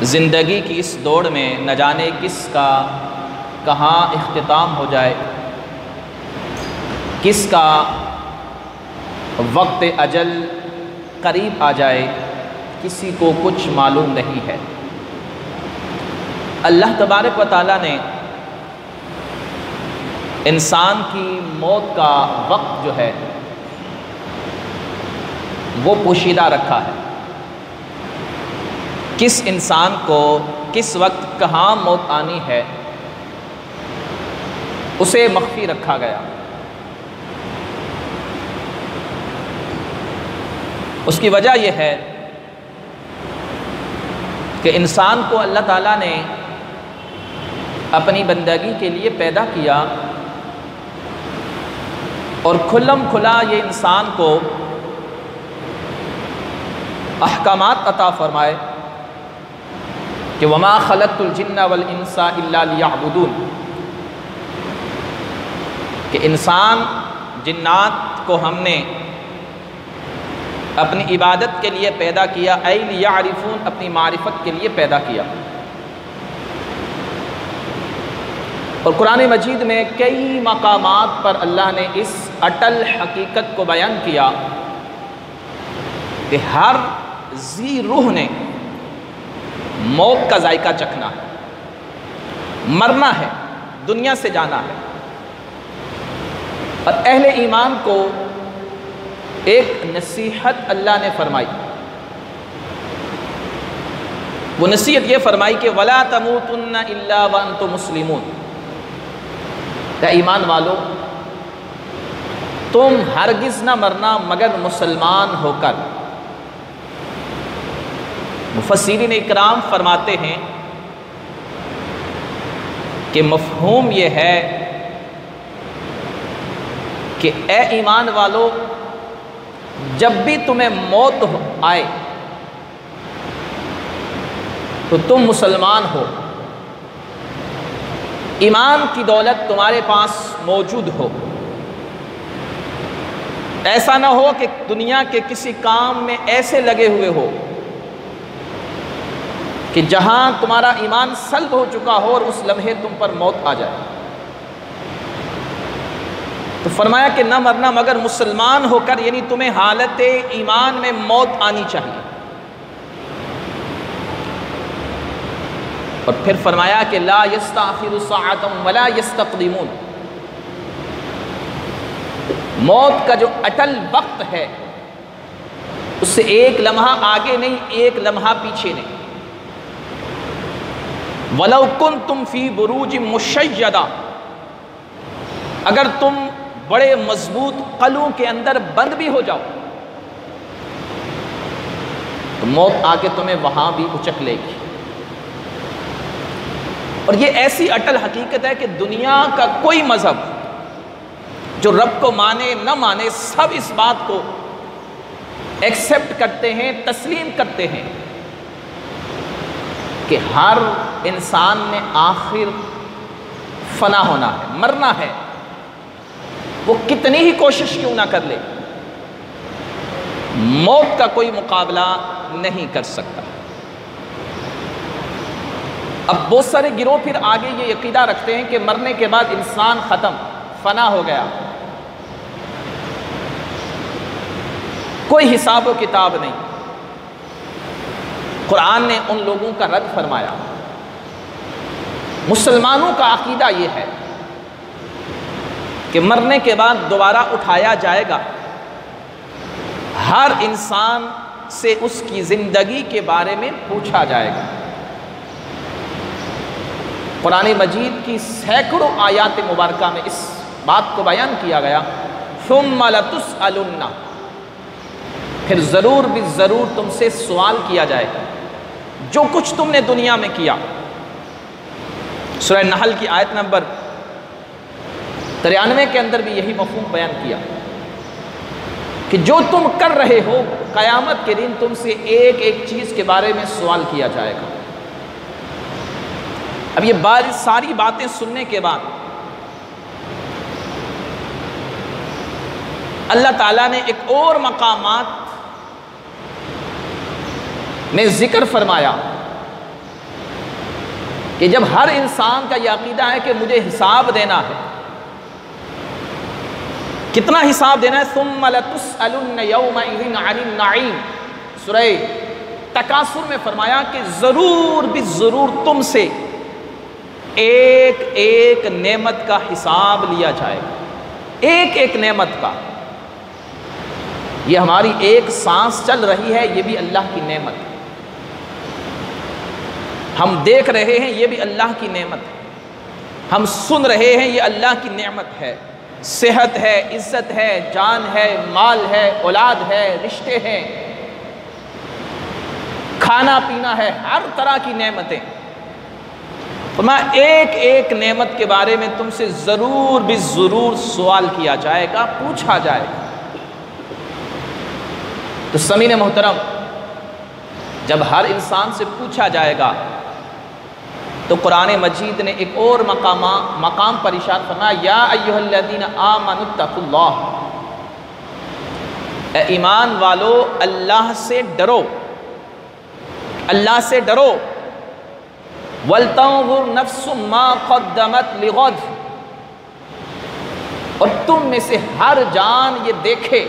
زندگی کی اس دوڑ میں نہ جانے کس کا کہاں اختتام ہو جائے، کس کا وقت اجل قریب آ جائے، کسی کو کچھ معلوم نہیں ہے۔ اللہ تبارک و تعالیٰ نے انسان کی موت کا وقت جو ہے وہ پوشیدہ رکھا ہے۔ کس انسان کو کس وقت کہاں موت آنی ہے اسے مخفی رکھا گیا۔ اس کی وجہ یہ ہے کہ انسان کو اللہ تعالیٰ نے اپنی بندگی کے لیے پیدا کیا اور کھلم کھلا یہ انسان کو احکامات عطا فرمائے کہ وما خلقت الجن والانس الا لیعبدون، کہ انسان جنات کو ہم نے اپنی عبادت کے لیے پیدا کیا، اے لیعرفون، اپنی معرفت کے لیے پیدا کیا۔ اور قرآن مجید میں کئی مقامات پر اللہ نے اس اٹل حقیقت کو بیان کیا کہ ہر ذی روح نے موت کا ذائقہ چکھنا ہے، مرنا ہے، دنیا سے جانا ہے۔ اور اہل ایمان کو ایک نصیحت اللہ نے فرمائی، وہ نصیحت یہ فرمائی کہ وَلَا تَمُوتُنَّ إِلَّا وَأَنْتُمْ مُسْلِمُونَ، اے ایمان والو تم ہرگز نہ مرنا مگر مسلمان ہو کر۔ مفسرین اکرام فرماتے ہیں کہ مفہوم یہ ہے کہ اے ایمان والو جب بھی تمہیں موت آئے تو تم مسلمان ہو، ایمان کی دولت تمہارے پاس موجود ہو۔ ایسا نہ ہو کہ دنیا کے کسی کام میں ایسے لگے ہوئے ہو کہ جہاں تمہارا ایمان سلب ہو چکا ہو اور اس لمحے تم پر موت آ جائے۔ تو فرمایا کہ نہ مرنا مگر مسلمان ہو کر، یعنی تمہیں حالت ایمان میں موت آنی چاہیے۔ اور پھر فرمایا کہ لا یستأخر ساعۃ ولا یستقدمون، موت کا جو اٹل وقت ہے اس سے ایک لمحہ آگے نہیں، ایک لمحہ پیچھے نہیں۔ وَلَوْ كُنْتُمْ فِي بُرُوجٍ مُشَيَّدَةٍ، اگر تم بڑے مضبوط قلعوں کے اندر بند بھی ہو جاؤ تو موت آ کے تمہیں وہاں بھی اچک لے گی۔ اور یہ ایسی اٹل حقیقت ہے کہ دنیا کا کوئی مذہب جو رب کو مانے نہ مانے سب اس بات کو ایکسیپٹ کرتے ہیں، تسلیم کرتے ہیں کہ ہر انسان نے آخر فنا ہونا ہے، مرنا ہے، وہ کتنی ہی کوشش کیوں نہ کر لے، موت کا کوئی مقابلہ نہیں کر سکتا۔ اب بہت سارے گروہ پھر آگے یہ عقیدہ رکھتے ہیں کہ مرنے کے بعد انسان ختم، فنا ہو گیا، کوئی حساب و کتاب نہیں۔ قرآن نے ان لوگوں کا رد فرمایا۔ مسلمانوں کا عقیدہ یہ ہے کہ مرنے کے بعد دوبارہ اٹھایا جائے گا، ہر انسان سے اس کی زندگی کے بارے میں پوچھا جائے گا۔ قرآن مجید کی سینکڑوں آیات مبارکہ میں اس بات کو بیان کیا گیا، ثم لتسألن، پھر ضرور بھی ضرور تم سے سوال کیا جائے گا جو کچھ تم نے دنیا میں کیا۔ سورہ نحل کی آیت نمبر 93 کے اندر بھی یہی مفہوم بیان کیا کہ جو تم کر رہے ہو قیامت کے دن تم سے ایک ایک چیز کے بارے میں سوال کیا جائے گا۔ اب یہ ساری باتیں سننے کے بعد اللہ تعالیٰ نے ایک اور مقامات میں ذکر فرمایا کہ جب ہر انسان کا یہ عقیدہ ہے کہ مجھے حساب دینا ہے، کتنا حساب دینا ہے؟ ثم لتسألن یومئذ عن النعیم، سورہ تکاثر میں فرمایا کہ ضرور بھی ضرور تم سے ایک ایک نعمت کا حساب لیا جائے گا، ایک ایک نعمت کا۔ یہ ہماری ایک سانس چل رہی ہے، یہ بھی اللہ کی نعمت ہے۔ ہم دیکھ رہے ہیں، یہ بھی اللہ کی نعمت ہے۔ ہم سن رہے ہیں، یہ اللہ کی نعمت ہے۔ صحت ہے، عزت ہے، جان ہے، مال ہے، اولاد ہے، رشتے ہیں، کھانا پینا ہے، ہر طرح کی نعمتیں۔ فرمایا ایک ایک نعمت کے بارے میں تم سے ضرور بھی ضرور سوال کیا جائے گا، پوچھا جائے گا۔ تو سامعین محترم، جب ہر انسان سے پوچھا جائے گا تو قرآن مجید نے ایک اور مقام پر ارشاد فرمایا، یا ایھا الذین آمنوا اتقوا اللہ، اے ایمان والو اللہ سے ڈرو، اللہ سے ڈرو۔ وَلْتَنظُرْ نَفْسٌ مَا قَدَّمَتْ لِغَدٍ، اور تم میں سے ہر جان یہ دیکھے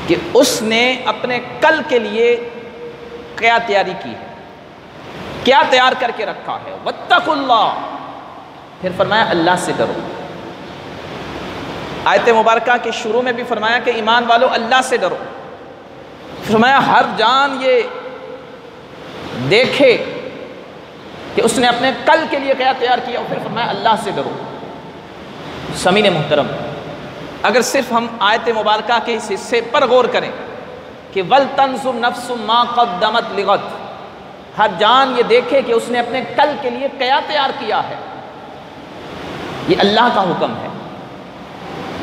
کہ اس نے اپنے کل کے لیے کیا تیاری کی ہے، کیا تیار کر کے رکھا ہے۔ وَاتَّقُوا اللَّهَ، پھر فرمایا اللہ سے ڈرو۔ آیت مبارکہ کے شروع میں بھی فرمایا کہ ایمان والو اللہ سے ڈرو، فرمایا ہر جان یہ دیکھے کہ اس نے اپنے کل کے لیے کیا تیار کیا، اور پھر فرمایا اللہ سے ڈرو۔ سامعین محترم، اگر صرف ہم آیت مبارکہ کے اس حصے پر غور کریں کہ وَلْتَنظُرْ نَفْسٌ مَا قَدَّمَتْ لِغَدٍ، ہر جان یہ دیکھے کہ اس نے اپنے کل کے لیے کیا تیار کیا ہے، یہ اللہ کا حکم ہے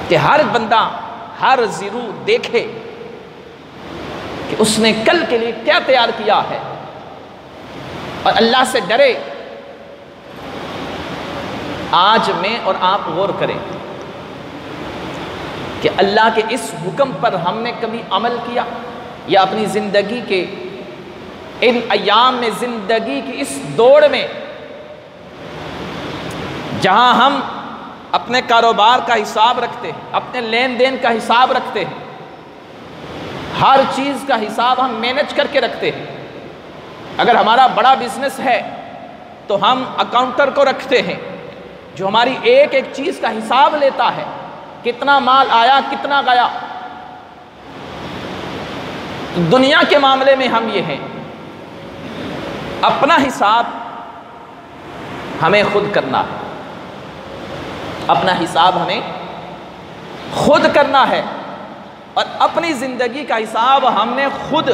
کہ ہر بندہ، ہر ضرور دیکھے کہ اس نے کل کے لیے کیا تیار کیا ہے اور اللہ سے ڈرے۔ آج میں اور آپ غور کریں کہ اللہ کے اس حکم پر ہم نے کبھی عمل کیا، یا اپنی زندگی کے ان ایام میں، زندگی کی اس دوڑ میں جہاں ہم اپنے کاروبار کا حساب رکھتے ہیں، اپنے لین دین کا حساب رکھتے ہیں، ہر چیز کا حساب ہم مینج کر کے رکھتے ہیں۔ اگر ہمارا بڑا بزنس ہے تو ہم اکاؤنٹر کو رکھتے ہیں جو ہماری ایک ایک چیز کا حساب لیتا ہے، کتنا مال آیا، کتنا گیا۔ دنیا کے معاملے میں ہم یہ ہیں، اپنا حساب ہمیں خود کرنا ہے، اپنا حساب ہمیں خود کرنا ہے، اور اپنی زندگی کا حساب ہم نے خود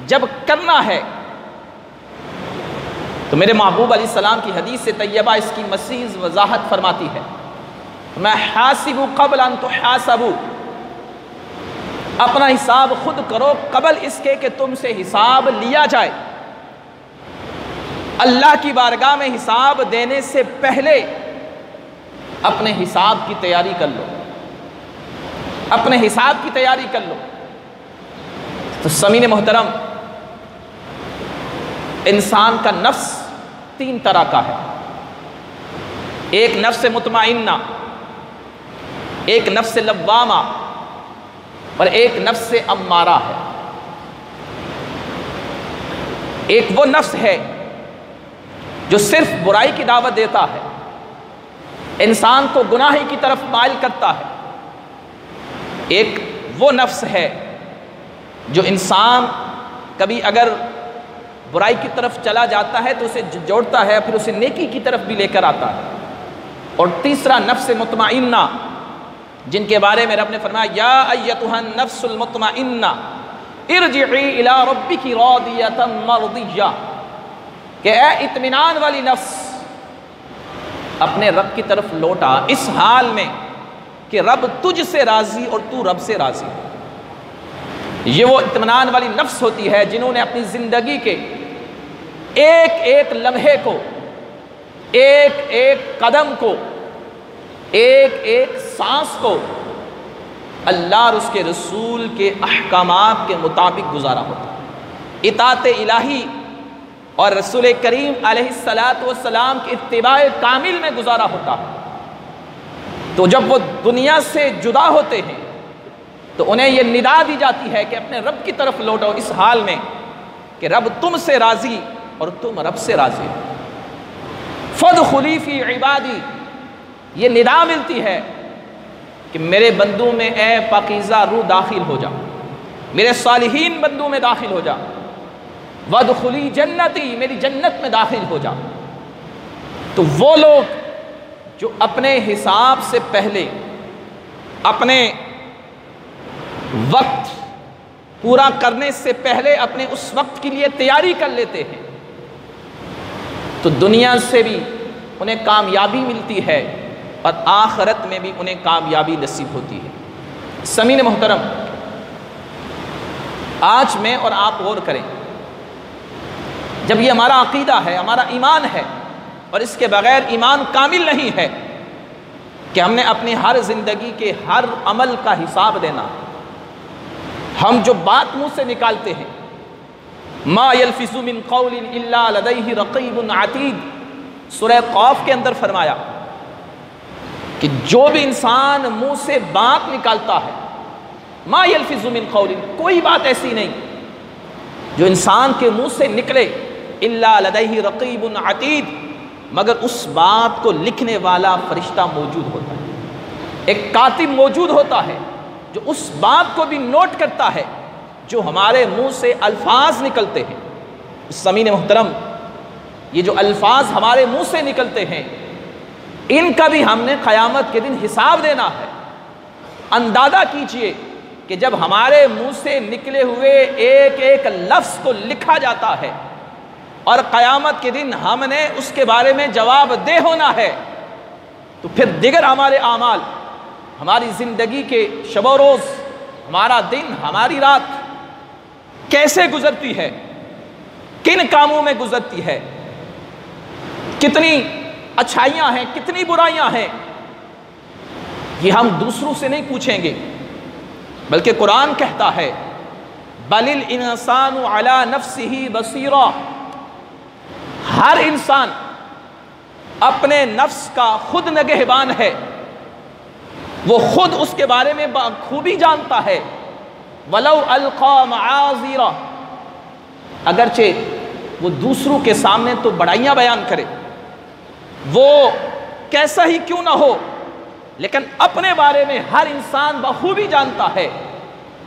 جب کرنا ہے تو میرے محبوب علیہ السلام کی حدیث سے طیبہ اس کی مزید وضاحت فرماتی ہے، میں حاسبوا قبل ان تحاسبوا، اپنا حساب خود کرو قبل اس کے کہ تم سے حساب لیا جائے۔ اللہ کی بارگاہ میں حساب دینے سے پہلے اپنے حساب کی تیاری کر لو، اپنے حساب کی تیاری کر لو۔ تو سامعین محترم، انسان کا نفس تین طرح کا ہے، ایک نفس مطمئنہ، ایک نفس لوامہ، اور ایک نفس امارہ ہے۔ ایک وہ نفس ہے جو صرف برائی کی دعوت دیتا ہے، انسان کو گناہی کی طرف مائل کرتا ہے۔ ایک وہ نفس ہے جو انسان کبھی اگر برائی کی طرف چلا جاتا ہے تو اسے جوڑتا ہے، پھر اسے نیکی کی طرف بھی لے کر آتا ہے۔ اور تیسرا نفس مطمئنہ، جن کے بارے میں رب نے فرمایا یا ایتھا النفس المطمئنہ ارجعی الی ربک راضیۃ مرضیہ، کہ اے اطمینان والی نفس اپنے رب کی طرف لوٹا اس حال میں کہ رب تجھ سے راضی اور تو رب سے راضی۔ یہ وہ اطمینان والی نفس ہوتی ہے جنہوں نے اپنی زندگی کے ایک ایک لمحے کو، ایک ایک قدم کو، ایک ایک سانس کو اللہ اور اس کے رسول کے احکامات کے مطابق گزارا ہوتا ہے۔ اطاعت الہی اور رسول کریم علیہ السلام کی اتباع کامل میں گزارا ہوتا ہے، تو جب وہ دنیا سے جدا ہوتے ہیں تو انہیں یہ ندا دی جاتی ہے کہ اپنے رب کی طرف لوٹو، اس حال میں کہ رب تم سے راضی اور تم رب سے راضی ہو۔ فادخلی فی عبادی، یہ ندا ملتی ہے کہ میرے بندوں میں اے پاکیزہ روح داخل ہو جا، میرے صالحین بندوں میں داخل ہو جا، وادخلی جنتی، میری جنت میں داخل ہو جا۔ تو وہ لوگ جو اپنے حساب سے پہلے اپنے وقت پورا کرنے سے پہلے اپنے اس وقت کے لیے تیاری کر لیتے ہیں، تو دنیا سے بھی انہیں کامیابی ملتی ہے اور آخرت میں بھی انہیں کامیابی نصیب ہوتی ہے۔ سامعین محترم، آج میں اور آپ غور کریں، جب یہ ہمارا عقیدہ ہے، ہمارا ایمان ہے، اور اس کے بغیر ایمان کامل نہیں ہے کہ ہم نے اپنی ہر زندگی کے ہر عمل کا حساب دینا، ہم جو بات منہ سے نکالتے ہیں، ما یلفظ من قول الا لدیہ رقیب عتید، سورہ قاف کے اندر فرمایا کہ جو بھی انسان منہ سے بات نکالتا ہے، ما یلفظ من قول، کوئی بات ایسی نہیں جو انسان کے منہ سے نکلے، الا لدیہ رقیب عتید، مگر اس بات کو لکھنے والا فرشتہ موجود ہوتا ہے، ایک کاتب موجود ہوتا ہے جو اس بات کو بھی نوٹ کرتا ہے جو ہمارے منہ سے الفاظ نکلتے ہیں۔ سامعین محترم، یہ جو الفاظ ہمارے منہ سے نکلتے ہیں، ان کا بھی ہم نے قیامت کے دن حساب دینا ہے۔ اندازہ کیجئے کہ جب ہمارے منہ سے نکلے ہوئے ایک ایک لفظ کو لکھا جاتا ہے اور قیامت کے دن ہم نے اس کے بارے میں جواب دہ ہونا ہے، تو پھر دیگر ہمارے اعمال، ہماری زندگی کے شب و روز، ہمارا دن، ہماری رات کیسے گزرتی ہے، کن کاموں میں گزرتی ہے، کتنی اچھائیاں ہیں، کتنی برائیاں ہیں، یہ ہم دوسروں سے نہیں پوچھیں گے، بلکہ قرآن کہتا ہے بل الانسان علی نفسہ بصیرہ، ہر انسان اپنے نفس کا خود نگہبان ہے، وہ خود اس کے بارے میں بخوبی جانتا ہے۔ وَلَوْ أَلْقَى مَعَاذِيرًا، اگرچہ وہ دوسروں کے سامنے تو بڑائیاں بیان کرے، وہ کیسا ہی کیوں نہ ہو، لیکن اپنے بارے میں ہر انسان بخوبی جانتا ہے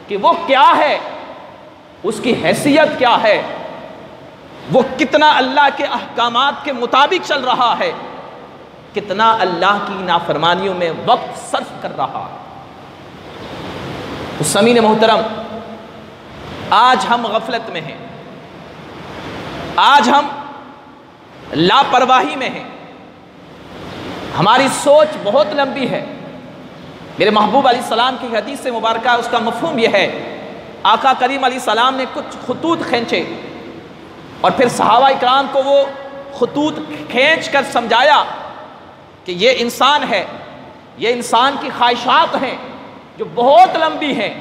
کہ وہ کیا ہے، اس کی حیثیت کیا ہے، وہ کتنا اللہ کے احکامات کے مطابق چل رہا ہے، کتنا اللہ کی نافرمانیوں میں وقت صرف کر رہا ہے۔ تو سامعین محترم، آج ہم غفلت میں ہیں، آج ہم لاپرواہی میں ہیں، ہماری سوچ بہت لمبی ہے۔ میرے محبوب علیہ السلام کی حدیث سے مبارکہ، اس کا مفہوم یہ ہے، آقا کریم علیہ السلام نے کچھ خطوط کھینچے اور پھر صحابہ اکرام کو وہ خطوط کھینچ کر سمجھایا کہ یہ انسان ہے، یہ انسان کی خواہشات ہیں جو بہت لمبی ہیں،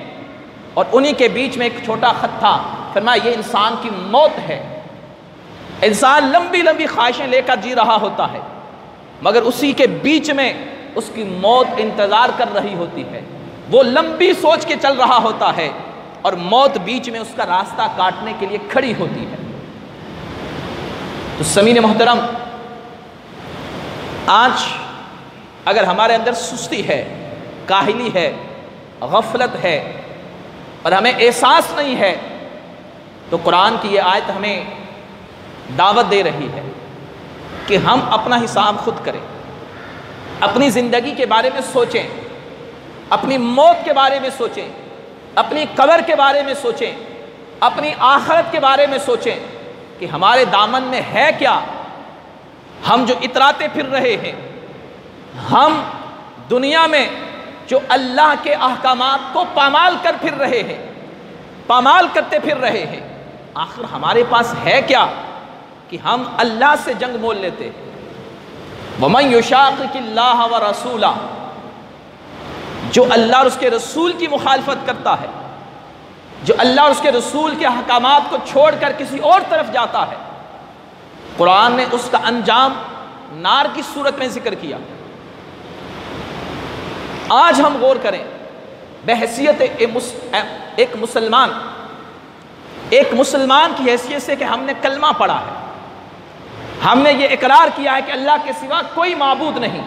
اور انہی کے بیچ میں ایک چھوٹا خط تھا، فرمایا یہ انسان کی موت ہے۔ انسان لمبی لمبی خواہشیں لے کر جی رہا ہوتا ہے، مگر اسی کے بیچ میں اس کی موت انتظار کر رہی ہوتی ہے، وہ لمبی سوچ کے چل رہا ہوتا ہے اور موت بیچ میں اس کا راستہ کاٹنے کے لیے کھڑی ہوتی ہے۔ تو سامعین محترم، آج اگر ہمارے اندر سستی ہے، کاہلی ہے، غفلت ہے اور ہمیں احساس نہیں ہے، تو قرآن کی یہ آیت ہمیں دعوت دے رہی ہے کہ ہم اپنا حساب خود کریں، اپنی زندگی کے بارے میں سوچیں، اپنی موت کے بارے میں سوچیں، اپنی قبر کے بارے میں سوچیں، اپنی آخرت کے بارے میں سوچیں کہ ہمارے دامن میں ہے کیا۔ ہم جو اتراتے پھر رہے ہیں، ہم دنیا میں جو اللہ کے احکامات کو پامال کر پھر رہے ہیں، پامال کرتے پھر رہے ہیں، آخر ہمارے پاس ہے کیا کہ ہم اللہ سے جنگ مول لیتے ہیں۔ وَمَن يُشَاقِقِ اللَّهَ وَرَسُولَهُ، جو اللہ اور اس کے رسول کی مخالفت کرتا ہے، جو اللہ اور اس کے رسول کے احکامات کو چھوڑ کر کسی اور طرف جاتا ہے، قرآن نے اس کا انجام نار کی صورت میں ذکر کیا۔ آج ہم غور کریں بحیثیت ایک مسلمان کی حیثیت سے کہ ہم نے کلمہ پڑھا ہے، ہم نے یہ اقرار کیا ہے کہ اللہ کے سوا کوئی معبود نہیں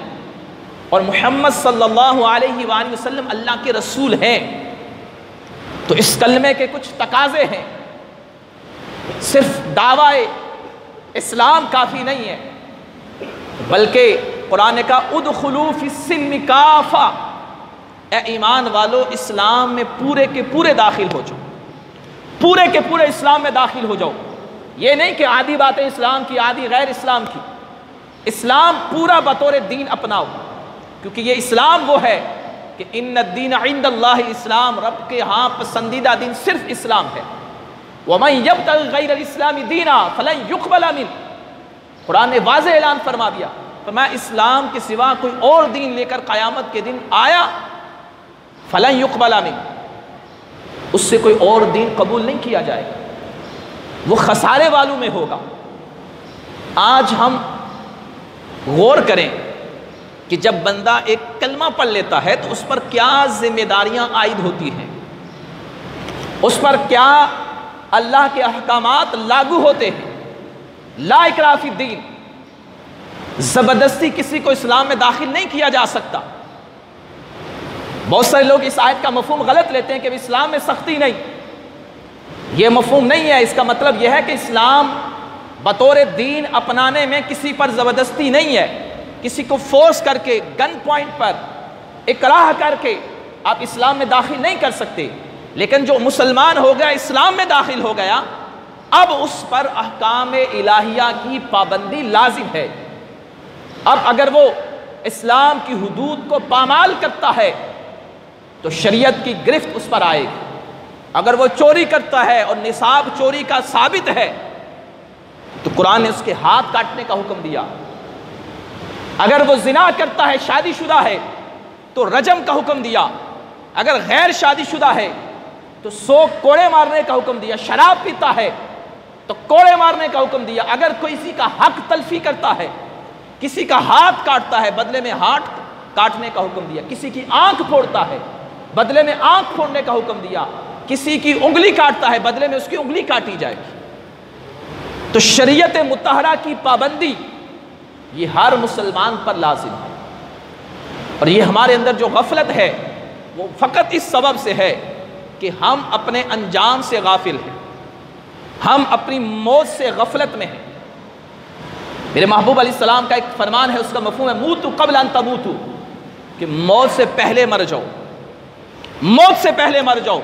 اور محمد صلی اللہ علیہ وآلہ وسلم اللہ کے رسول ہیں، تو اس کلمے کے کچھ تقاضے ہیں۔ صرف دعوی اسلام کافی نہیں ہے، بلکہ قرآن کا ادخلوا فی السلم کافہ، اے ایمان والو اسلام میں پورے کے پورے داخل ہو جاؤ، پورے کے پورے اسلام میں داخل ہو جاؤ۔ یہ نہیں کہ آدھی باتیں اسلام کی، آدھی غیر اسلام کی، اسلام پورا بطور دین اپناؤ، کیونکہ یہ اسلام وہ ہے کہ ان الدین عند اللہ اسلام، رب کے ہاں پسندیدہ دین صرف اسلام ہے۔ وَمَن يَبْتَغِ غَيْرَ الْإِسْلَامِ دِينًا فَلَن يُقْبَلَ مِنْهُ، قرآن نے واضح اعلان فرما دیا، فرمایا اسلام کے سوا کوئی اور دین لے کر قیامت کے دن آیا فَلَن يُقْبَلَ مِنْهُ، اس سے کوئی اور دین قبول نہیں کیا جائے گا، وہ خسارے والوں میں ہوگا۔ آج ہم غور کریں کہ جب بندہ ایک کلمہ پڑھ لیتا ہے تو اس پر کیا ذمہ داریاں عائد ہوتی ہیں، اس پر کیا اللہ کے احکامات لاگو ہوتے ہیں۔ لا اکراہ فی الدین، زبردستی کسی کو اسلام میں داخل نہیں کیا جا سکتا۔ بہت سارے لوگ اس آیت کا مفہوم غلط لیتے ہیں کہ اسلام میں سختی نہیں، یہ مفہوم نہیں ہے۔ اس کا مطلب یہ ہے کہ اسلام بطور دین اپنانے میں کسی پر زبردستی نہیں ہے، کسی کو فورس کر کے گن پوائنٹ پر اکراہ کر کے آپ اسلام میں داخل نہیں کر سکتے۔ لیکن جو مسلمان ہو گیا، اسلام میں داخل ہو گیا، اب اس پر احکام الہیہ کی پابندی لازم ہے۔ اب اگر وہ اسلام کی حدود کو پامال کرتا ہے تو شریعت کی گرفت اس پر آئے گی۔ اگر وہ چوری کرتا ہے اور نصاب چوری کا ثابت ہے تو قرآن نے اس کے ہاتھ کاٹنے کا حکم دیا۔ اگر وہ زنا کرتا ہے، شادی شدہ ہے، تو رجم کا حکم دیا۔ اگر غیر شادی شدہ ہے تو 100 کوڑے مارنے کا حکم دیا۔ شراب پیتا ہے تو کوڑے مارنے کا حکم دیا۔ اگر کوئی کسی کا حق تلفی کرتا ہے، کسی کا ہاتھ کاٹتا ہے، بدلے میں ہاتھ کاٹنے کا حکم دیا۔ کسی کی آنکھ پھوڑتا ہے، بدلے میں آنکھ پھوڑنے کا حکم دیا۔ کسی کی انگلی کاٹتا ہے، بدلے میں اس کی انگلی کاٹی جائے گی۔ تو شریعت مطہرہ کی پابندی یہ ہر مسلمان پر لازم ہے، اور یہ ہمارے اندر جو غفلت ہے وہ فقط اس سبب سے ہے کہ ہم اپنے انجام سے غافل ہیں، ہم اپنی موت سے غفلت میں ہیں۔ میرے محبوب علیہ السلام کا ایک فرمان ہے، اس کا مفہوم ہے موتو قبل ان تموتو، کہ موت سے پہلے مر جاؤ، موت سے پہلے مر جاؤ۔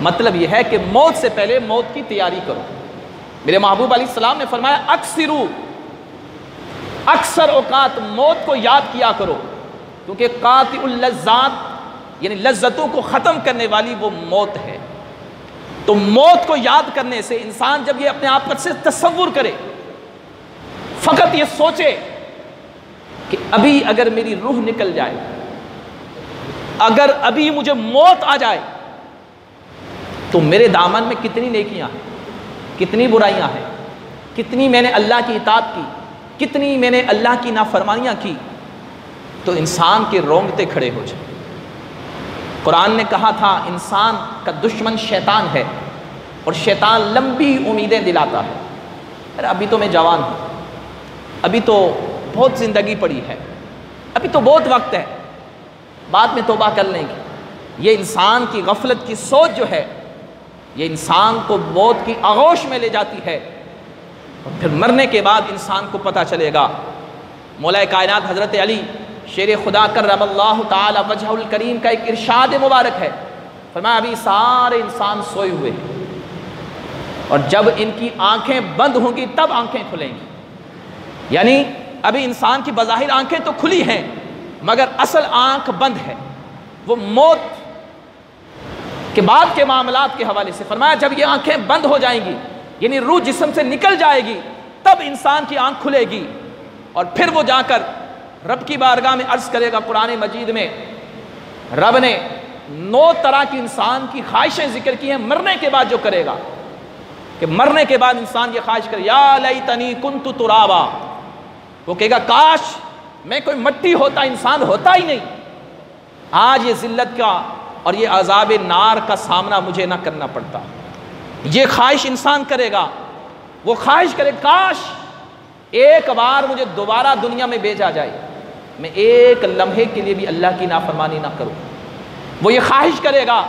مطلب یہ ہے کہ موت سے پہلے موت کی تیاری کرو۔ میرے محبوب علیہ السلام نے فرمایا اکثر اوقات موت کو یاد کیا کرو، کیونکہ قاطع اللذات یعنی لذتوں کو ختم کرنے والی وہ موت ہے۔ تو موت کو یاد کرنے سے انسان جب یہ اپنے آپ سے تصور کرے، فقط یہ سوچے کہ ابھی اگر میری روح نکل جائے، اگر ابھی مجھے موت آ جائے تو میرے دامن میں کتنی نیکیاں ہیں، کتنی برائیاں ہیں، کتنی میں نے اللہ کی اطاعت کی، کتنی میں نے اللہ کی نافرمانیاں کی، تو انسان کے رونگٹے کھڑے ہو جائیں۔ قرآن نے کہا تھا انسان کا دشمن شیطان ہے، اور شیطان لمبی امیدیں دلاتا ہے۔ ارے ابھی تو میں جوان ہوں، ابھی تو بہت زندگی پڑی ہے، ابھی تو بہت وقت ہے، بعد میں توبہ کر لیں گے۔ یہ انسان کی غفلت کی سوچ جو ہے، یہ انسان کو موت کی آغوش میں لے جاتی ہے، اور پھر مرنے کے بعد انسان کو پتہ چلے گا۔ مولا کائنات حضرت علی شیر خدا کرم اللہ تعالی وجہ الکریم کا ایک ارشاد مبارک ہے، فرمایا ابھی سارے انسان سوئے ہوئے ہیں، اور جب ان کی آنکھیں بند ہوں گی تب آنکھیں کھلیں گی۔ یعنی ابھی انسان کی بظاہر آنکھیں تو کھلی ہیں مگر اصل آنکھ بند ہے۔ وہ موت کے بعد کے معاملات کے حوالے سے فرمایا جب یہ آنکھیں بند ہو جائیں گی، یعنی روح جسم سے نکل جائے گی، تب انسان کی آنکھ کھلے گی، اور پھر وہ جا کر رب کی بارگاہ میں عرض کرے گا۔ قرآن مجید میں رب نے 9 طرح کی انسان کی خواہشیں ذکر کی ہیں مرنے کے بعد جو کرے گا۔ کہ مرنے کے بعد انسان یہ خواہش کرے یا لیتنی کنت ترابا، وہ کہے گا کاش میں کوئی مٹی ہوتا، انسان ہوتا ہی نہیں، آج یہ ذلت کا اور یہ عذاب نار کا سامنا مجھے نہ کرنا پڑتا۔ یہ خواہش انسان کرے گا، وہ خواہش کرے کاش ایک بار مجھے دوبارہ دنیا میں بھیجا جائے، میں ایک لمحے کے لیے بھی اللہ کی نافرمانی نہ کروں۔ وہ یہ خواہش کرے گا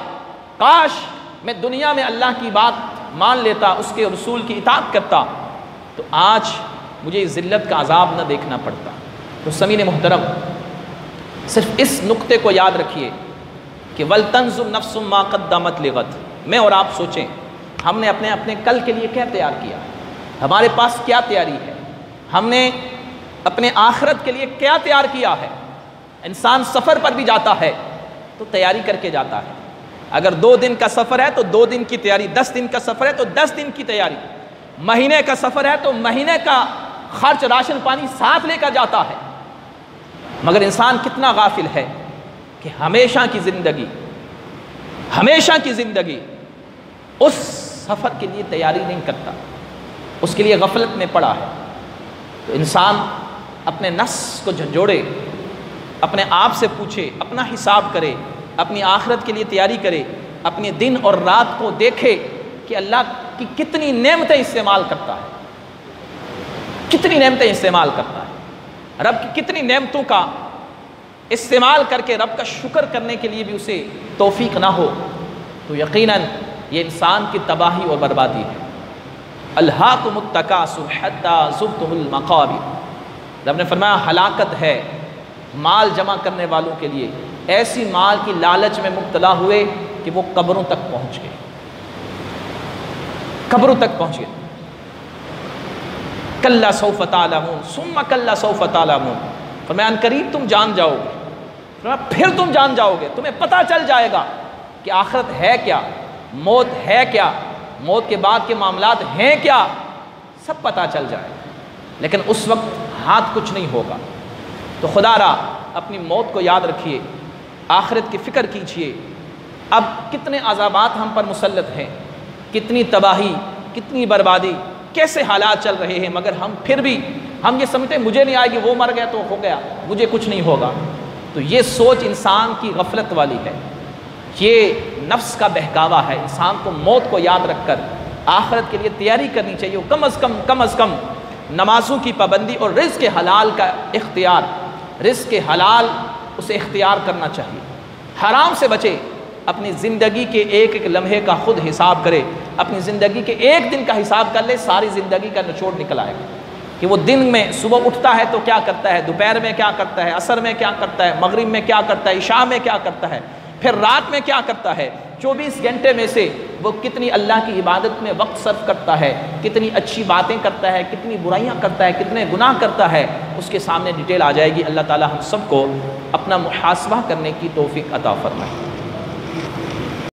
کاش میں دنیا میں اللہ کی بات مان لیتا، اس کے رسول کی اطاعت کرتا، تو آج مجھے اس ذلت کا عذاب نہ دیکھنا پڑتا۔ تو سامعین محترم، صرف اس نقطے کو یاد رکھیے کہ وَلْتَنْظُرْ نَفْسٌ مَا قَدَّمَتْ لِغَدٍ، میں اور آپ سوچیں ہم نے اپنے کل کے لیے کیا تیار کیا، ہمارے پاس کیا تیاری ہے، ہم نے اپنے آخرت کے لیے کیا تیار کیا ہے۔ انسان سفر پر بھی جاتا ہے تو تیاری کر کے جاتا ہے، اگر 2 دن کا سفر ہے تو 2 دن کی تیاری، 10 دن کا سفر ہے تو 10 دن کی تیاری، مہینے کا سفر ہے تو مہینے کا خرچ راشن پانی ساتھ لے کر جاتا ہے۔ مگر انسان کتنا غافل ہے کہ ہمیشہ کی زندگی اس سفر کے لیے تیاری نہیں کرتا، اس کے لیے غفلت میں پڑا ہے۔ تو انسان اپنے نفس کو جھنجھوڑے، اپنے آپ سے پوچھے، اپنا حساب کرے، اپنی آخرت کے لیے تیاری کرے، اپنے دن اور رات کو دیکھے کہ اللہ کی کتنی نعمتیں استعمال کرتا ہے، کتنی نعمتیں استعمال کرتا ہے، رب کی کتنی نعمتوں کا استعمال کر کے رب کا شکر کرنے کے لیے بھی اسے توفیق نہ ہو، تو یقیناً یہ انسان کی تباہی اور بربادی ہے۔ الہاکم التکاثر حتی زرتم المقابر، رب نے فرمایا ہلاکت ہے مال جمع کرنے والوں کے لیے، ایسی مال کی لالچ میں مبتلا ہوئے کہ وہ قبروں تک پہنچ گئے، قبروں تک پہنچ گئے۔ کلا سوف تعلمون ثم کلا سوف تعلمون، فرمایا ان قریب تم جان جاؤ گے، فرمایا پھر تم جان جاؤ گے، تمہیں پتہ چل جائے گا کہ آخرت ہے کیا، موت ہے کیا، موت کے بعد کے معاملات ہیں کیا، سب پتہ چل جائے گا، لیکن اس وقت ہاتھ کچھ نہیں ہوگا۔ تو خدا را اپنی موت کو یاد رکھیے، آخرت کی فکر کیجئے۔ اب کتنے عذابات ہم پر مسلط ہیں، کتنی تباہی، کتنی بربادی، کیسے حالات چل رہے ہیں، مگر ہم پھر بھی ہم یہ سمجھتے ہیں مجھے نہیں آئے گی، وہ مر گیا تو ہو گیا، مجھے کچھ نہیں ہوگا۔ تو یہ سوچ انسان کی غفلت والی ہے، یہ نفس کا بہکاوا ہے۔ انسان کو موت کو یاد رکھ کر آخرت کے لیے تیاری کرنی چاہیے، کم از کم نمازوں کی پابندی اور رزق حلال کا اختیار، رزق حلال اسے اختیار کرنا چاہیے، حرام سے بچے، اپنی زندگی کے ایک ایک لمحے کا خود حساب کرے، اپنی زندگی کے ایک دن کا حساب کر لے، ساری زندگی کا نچوڑ نکل آئے گا کہ وہ دن میں صبح اٹھتا ہے تو کیا کرتا ہے، دوپہر میں کیا کرتا ہے، عصر میں کیا کرتا ہے، مغرب میں کیا کرتا ہے، عشاء میں کیا کرتا ہے، پھر رات میں کیا کرتا ہے، 24 گھنٹے میں سے وہ کتنی اللہ کی عبادت میں وقت صرف کرتا ہے، کتنی اچھی باتیں کرتا ہے، کتنی برائیاں کرتا ہے، کتنے گناہ کرتا ہے، اس کے سامنے ڈیٹیل آ جائے گی۔ اللہ تعالی ہم سب کو اپنا محاسبہ کرنے کی توفیق عطا فرمائے۔